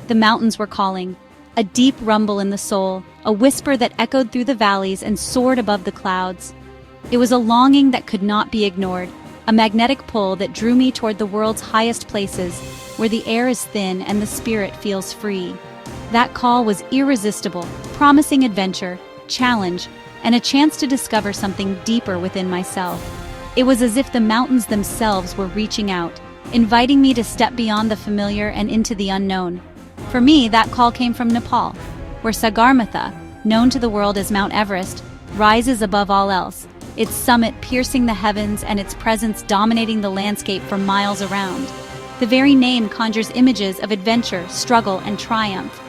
The mountains were calling, a deep rumble in the soul, a whisper that echoed through the valleys and soared above the clouds. It was a longing that could not be ignored, a magnetic pull that drew me toward the world's highest places, where the air is thin and the spirit feels free. That call was irresistible, promising adventure, challenge, and a chance to discover something deeper within myself. It was as if the mountains themselves were reaching out, inviting me to step beyond the familiar and into the unknown. For me, that call came from Nepal, where Sagarmatha, known to the world as Mount Everest, rises above all else, its summit piercing the heavens and its presence dominating the landscape for miles around. The very name conjures images of adventure, struggle, and triumph.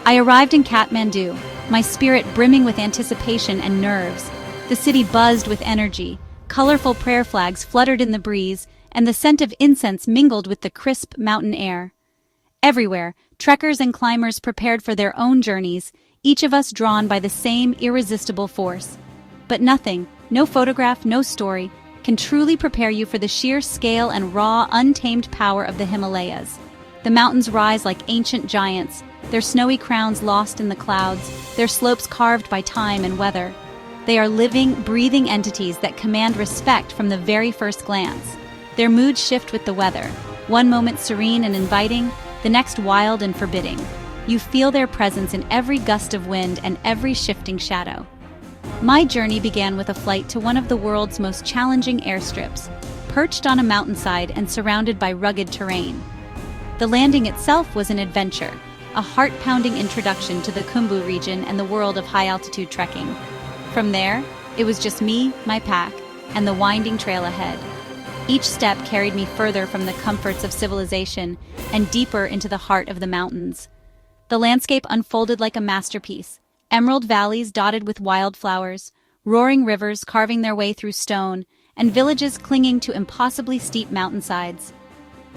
I arrived in Kathmandu, my spirit brimming with anticipation and nerves. The city buzzed with energy, colorful prayer flags fluttered in the breeze, and the scent of incense mingled with the crisp mountain air. Everywhere, trekkers and climbers prepared for their own journeys, each of us drawn by the same irresistible force. But nothing, no photograph, no story, can truly prepare you for the sheer scale and raw, untamed power of the Himalayas. The mountains rise like ancient giants, their snowy crowns lost in the clouds, their slopes carved by time and weather. They are living, breathing entities that command respect from the very first glance. Their moods shift with the weather, one moment serene and inviting, the next wild and forbidding. You feel their presence in every gust of wind and every shifting shadow. My journey began with a flight to one of the world's most challenging airstrips, perched on a mountainside and surrounded by rugged terrain. The landing itself was an adventure, a heart-pounding introduction to the Khumbu region and the world of high-altitude trekking. From there, it was just me, my pack, and the winding trail ahead. Each step carried me further from the comforts of civilization and deeper into the heart of the mountains. The landscape unfolded like a masterpiece, emerald valleys dotted with wildflowers, roaring rivers carving their way through stone, and villages clinging to impossibly steep mountainsides.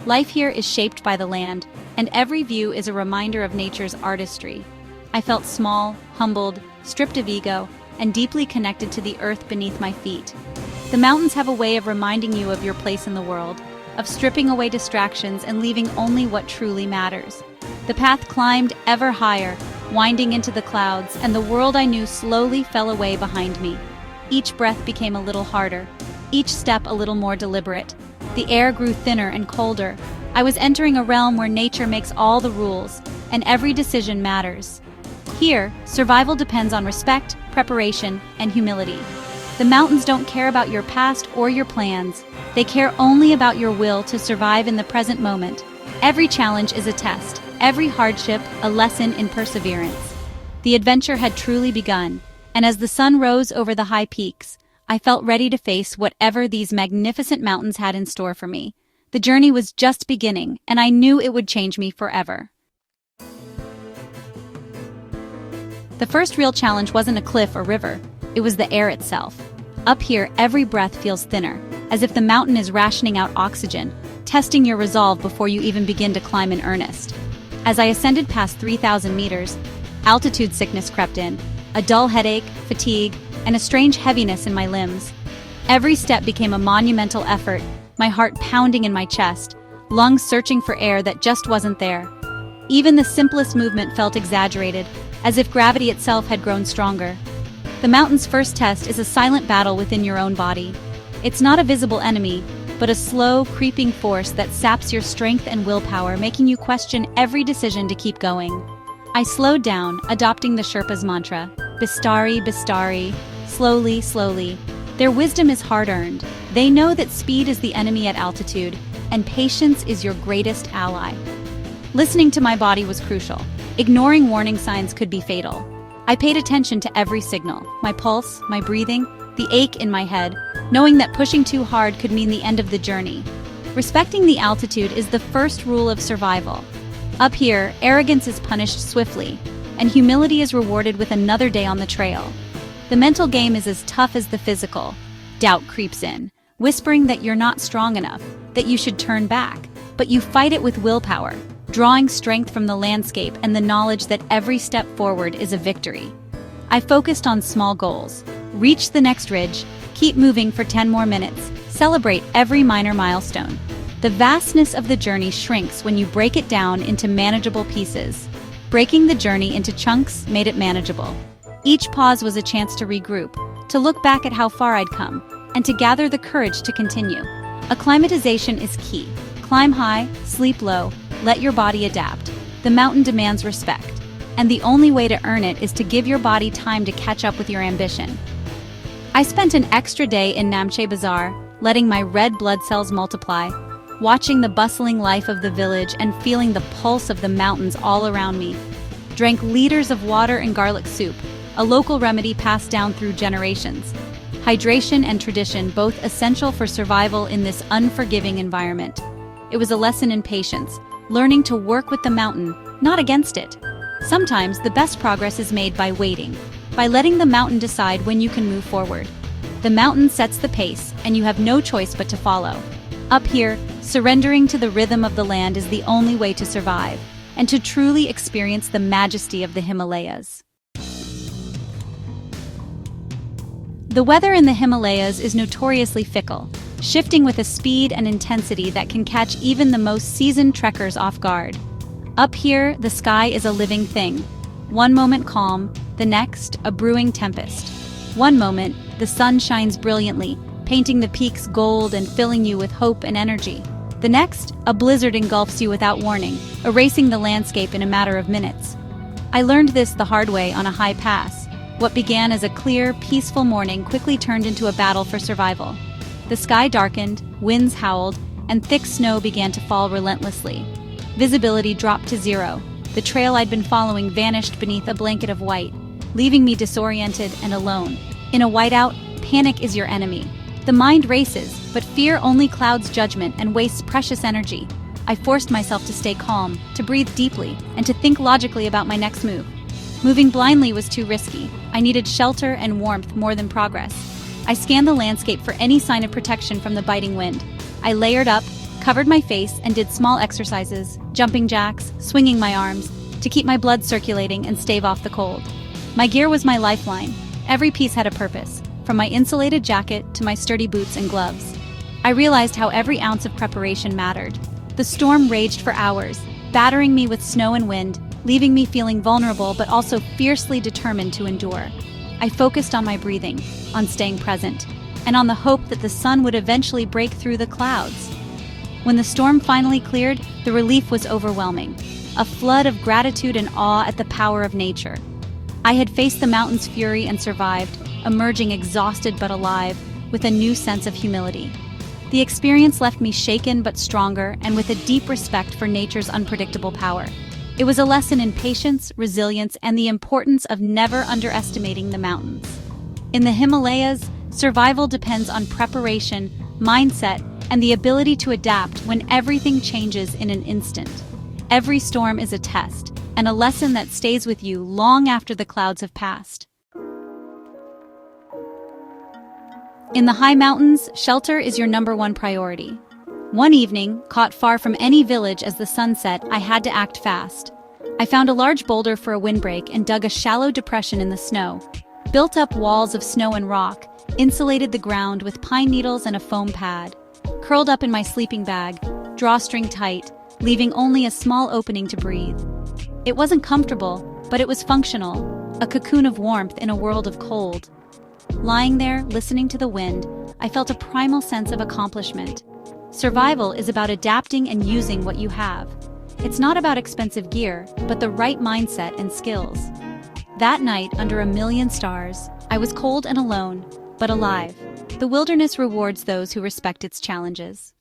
Life here is shaped by the land, and every view is a reminder of nature's artistry. I felt small, humbled, stripped of ego, and deeply connected to the earth beneath my feet. The mountains have a way of reminding you of your place in the world, of stripping away distractions and leaving only what truly matters. The path climbed ever higher, winding into the clouds, and the world I knew slowly fell away behind me. Each breath became a little harder, each step a little more deliberate. The air grew thinner and colder. I was entering a realm where nature makes all the rules, and every decision matters. Here, survival depends on respect, preparation, and humility. The mountains don't care about your past or your plans. They care only about your will to survive in the present moment. Every challenge is a test, every hardship a lesson in perseverance. The adventure had truly begun, and as the sun rose over the high peaks, I felt ready to face whatever these magnificent mountains had in store for me. The journey was just beginning, and I knew it would change me forever. The first real challenge wasn't a cliff or river, it was the air itself. Up here, every breath feels thinner, as if the mountain is rationing out oxygen, testing your resolve before you even begin to climb in earnest. As I ascended past 3,000 meters, altitude sickness crept in, a dull headache, fatigue, and a strange heaviness in my limbs. Every step became a monumental effort, my heart pounding in my chest, lungs searching for air that just wasn't there. Even the simplest movement felt exaggerated, as if gravity itself had grown stronger. The mountain's first test is a silent battle within your own body. It's not a visible enemy, but a slow, creeping force that saps your strength and willpower, making you question every decision to keep going. I slowed down, adopting the Sherpa's mantra, Bistari, Bistari, slowly, slowly. Their wisdom is hard-earned. They know that speed is the enemy at altitude, and patience is your greatest ally. Listening to my body was crucial. Ignoring warning signs could be fatal. I paid attention to every signal, my pulse, my breathing, the ache in my head, knowing that pushing too hard could mean the end of the journey. Respecting the altitude is the first rule of survival. Up here, arrogance is punished swiftly, and humility is rewarded with another day on the trail. The mental game is as tough as the physical. Doubt creeps in, whispering that you're not strong enough, that you should turn back, but you fight it with willpower, drawing strength from the landscape and the knowledge that every step forward is a victory. I focused on small goals. Reach the next ridge, keep moving for 10 more minutes, celebrate every minor milestone. The vastness of the journey shrinks when you break it down into manageable pieces. Breaking the journey into chunks made it manageable. Each pause was a chance to regroup, to look back at how far I'd come, and to gather the courage to continue. Acclimatization is key. Climb high, sleep low, let your body adapt. The mountain demands respect, and the only way to earn it is to give your body time to catch up with your ambition. I spent an extra day in Namche Bazaar, letting my red blood cells multiply, watching the bustling life of the village and feeling the pulse of the mountains all around me. Drank liters of water and garlic soup, a local remedy passed down through generations. Hydration and tradition, both essential for survival in this unforgiving environment. It was a lesson in patience, learning to work with the mountain, not against it. Sometimes the best progress is made by waiting, by letting the mountain decide when you can move forward. The mountain sets the pace, and you have no choice but to follow. Up here, surrendering to the rhythm of the land is the only way to survive, and to truly experience the majesty of the Himalayas. The weather in the Himalayas is notoriously fickle, shifting with a speed and intensity that can catch even the most seasoned trekkers off guard. Up here, the sky is a living thing. One moment calm, the next, a brewing tempest. One moment, the sun shines brilliantly, painting the peaks gold and filling you with hope and energy. The next, a blizzard engulfs you without warning, erasing the landscape in a matter of minutes. I learned this the hard way on a high pass. What began as a clear, peaceful morning quickly turned into a battle for survival. The sky darkened, winds howled, and thick snow began to fall relentlessly. Visibility dropped to zero. The trail I'd been following vanished beneath a blanket of white, leaving me disoriented and alone. In a whiteout, panic is your enemy. The mind races, but fear only clouds judgment and wastes precious energy. I forced myself to stay calm, to breathe deeply, and to think logically about my next move. Moving blindly was too risky. I needed shelter and warmth more than progress. I scanned the landscape for any sign of protection from the biting wind. I layered up, covered my face, and did small exercises, jumping jacks, swinging my arms, to keep my blood circulating and stave off the cold. My gear was my lifeline. Every piece had a purpose, from my insulated jacket to my sturdy boots and gloves. I realized how every ounce of preparation mattered. The storm raged for hours, battering me with snow and wind, leaving me feeling vulnerable but also fiercely determined to endure. I focused on my breathing, on staying present, and on the hope that the sun would eventually break through the clouds. When the storm finally cleared, the relief was overwhelming, a flood of gratitude and awe at the power of nature. I had faced the mountain's fury and survived, emerging exhausted but alive, with a new sense of humility. The experience left me shaken but stronger and with a deep respect for nature's unpredictable power. It was a lesson in patience, resilience, and the importance of never underestimating the mountains. In the Himalayas, survival depends on preparation, mindset, and the ability to adapt when everything changes in an instant. Every storm is a test, and a lesson that stays with you long after the clouds have passed. In the high mountains, shelter is your #1 priority. One evening, caught far from any village as the sun set, I had to act fast. I found a large boulder for a windbreak and dug a shallow depression in the snow. Built up walls of snow and rock, insulated the ground with pine needles and a foam pad. Curled up in my sleeping bag, drawstring tight, leaving only a small opening to breathe. It wasn't comfortable, but it was functional, a cocoon of warmth in a world of cold. Lying there, listening to the wind, I felt a primal sense of accomplishment. Survival is about adapting and using what you have. It's not about expensive gear, but the right mindset and skills. That night, under a million stars, I was cold and alone, but alive. The wilderness rewards those who respect its challenges.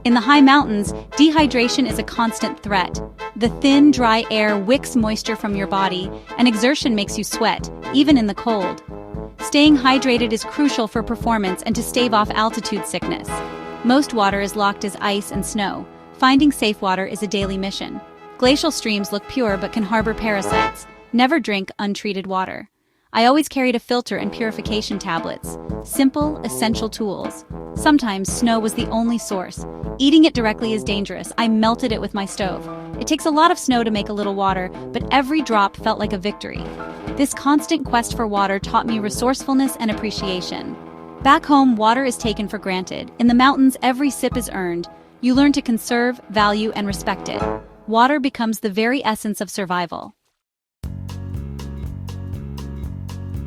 In the high mountains, dehydration is a constant threat. The thin, dry air wicks moisture from your body, and exertion makes you sweat, even in the cold. Staying hydrated is crucial for performance and to stave off altitude sickness. Most water is locked as ice and snow. Finding safe water is a daily mission. Glacial streams look pure but can harbor parasites. Never drink untreated water. I always carried a filter and purification tablets. Simple, essential tools. Sometimes snow was the only source. Eating it directly is dangerous. I melted it with my stove. It takes a lot of snow to make a little water, but every drop felt like a victory. This constant quest for water taught me resourcefulness and appreciation. Back home, water is taken for granted. In the mountains, every sip is earned. You learn to conserve, value, and respect it. Water becomes the very essence of survival.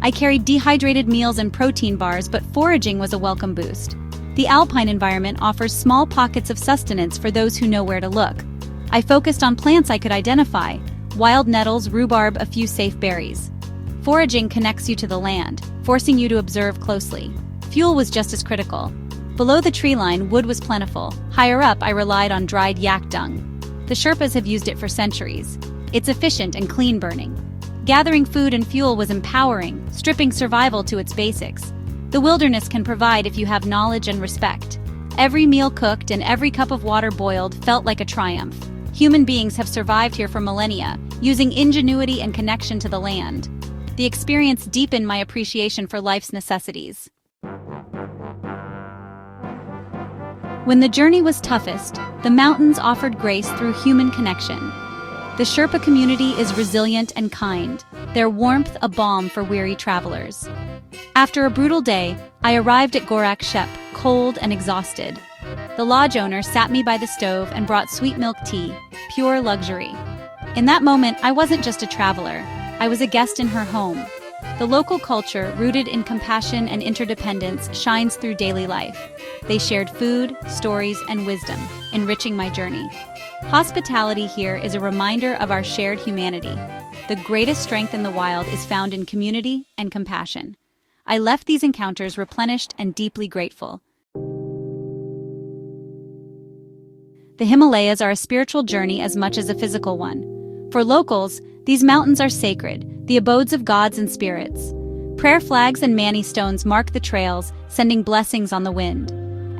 I carried dehydrated meals and protein bars, but foraging was a welcome boost. The alpine environment offers small pockets of sustenance for those who know where to look. I focused on plants I could identify: wild nettles, rhubarb, a few safe berries. Foraging connects you to the land, forcing you to observe closely. Fuel was just as critical. Below the tree line, wood was plentiful. Higher up, I relied on dried yak dung. The Sherpas have used it for centuries. It's efficient and clean burning. Gathering food and fuel was empowering, stripping survival to its basics. The wilderness can provide if you have knowledge and respect. Every meal cooked and every cup of water boiled felt like a triumph. Human beings have survived here for millennia, using ingenuity and connection to the land. The experience deepened my appreciation for life's necessities. When the journey was toughest, the mountains offered grace through human connection. The Sherpa community is resilient and kind, their warmth a balm for weary travelers. After a brutal day, I arrived at Gorak Shep, cold and exhausted. The lodge owner sat me by the stove and brought sweet milk tea, pure luxury. In that moment, I wasn't just a traveler, I was a guest in her home. The local culture, rooted in compassion and interdependence, shines through daily life. They shared food, stories, and wisdom, enriching my journey. Hospitality here is a reminder of our shared humanity. The greatest strength in the wild is found in community and compassion. I left these encounters replenished and deeply grateful. The Himalayas are a spiritual journey as much as a physical one. For locals, these mountains are sacred, the abodes of gods and spirits. Prayer flags and mani stones mark the trails, sending blessings on the wind.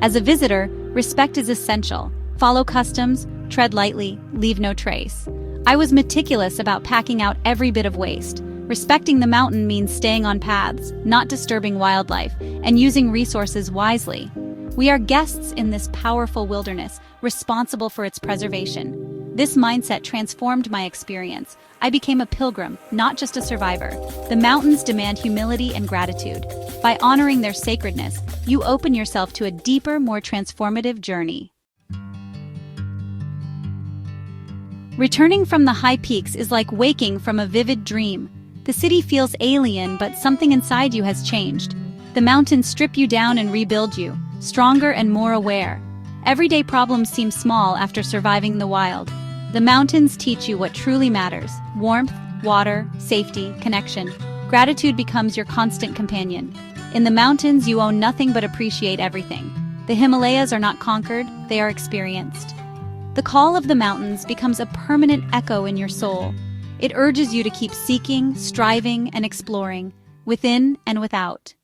As a visitor, respect is essential. Follow customs, tread lightly, leave no trace. I was meticulous about packing out every bit of waste. Respecting the mountain means staying on paths, not disturbing wildlife, and using resources wisely. We are guests in this powerful wilderness, responsible for its preservation. This mindset transformed my experience. I became a pilgrim, not just a survivor. The mountains demand humility and gratitude. By honoring their sacredness, you open yourself to a deeper, more transformative journey. Returning from the high peaks is like waking from a vivid dream. The city feels alien, but something inside you has changed. The mountains strip you down and rebuild you, stronger and more aware. Everyday problems seem small after surviving the wild. The mountains teach you what truly matters: warmth, water, safety, connection. Gratitude becomes your constant companion. In the mountains, you own nothing but appreciate everything. The Himalayas are not conquered, they are experienced. The call of the mountains becomes a permanent echo in your soul. It urges you to keep seeking, striving, and exploring, within and without.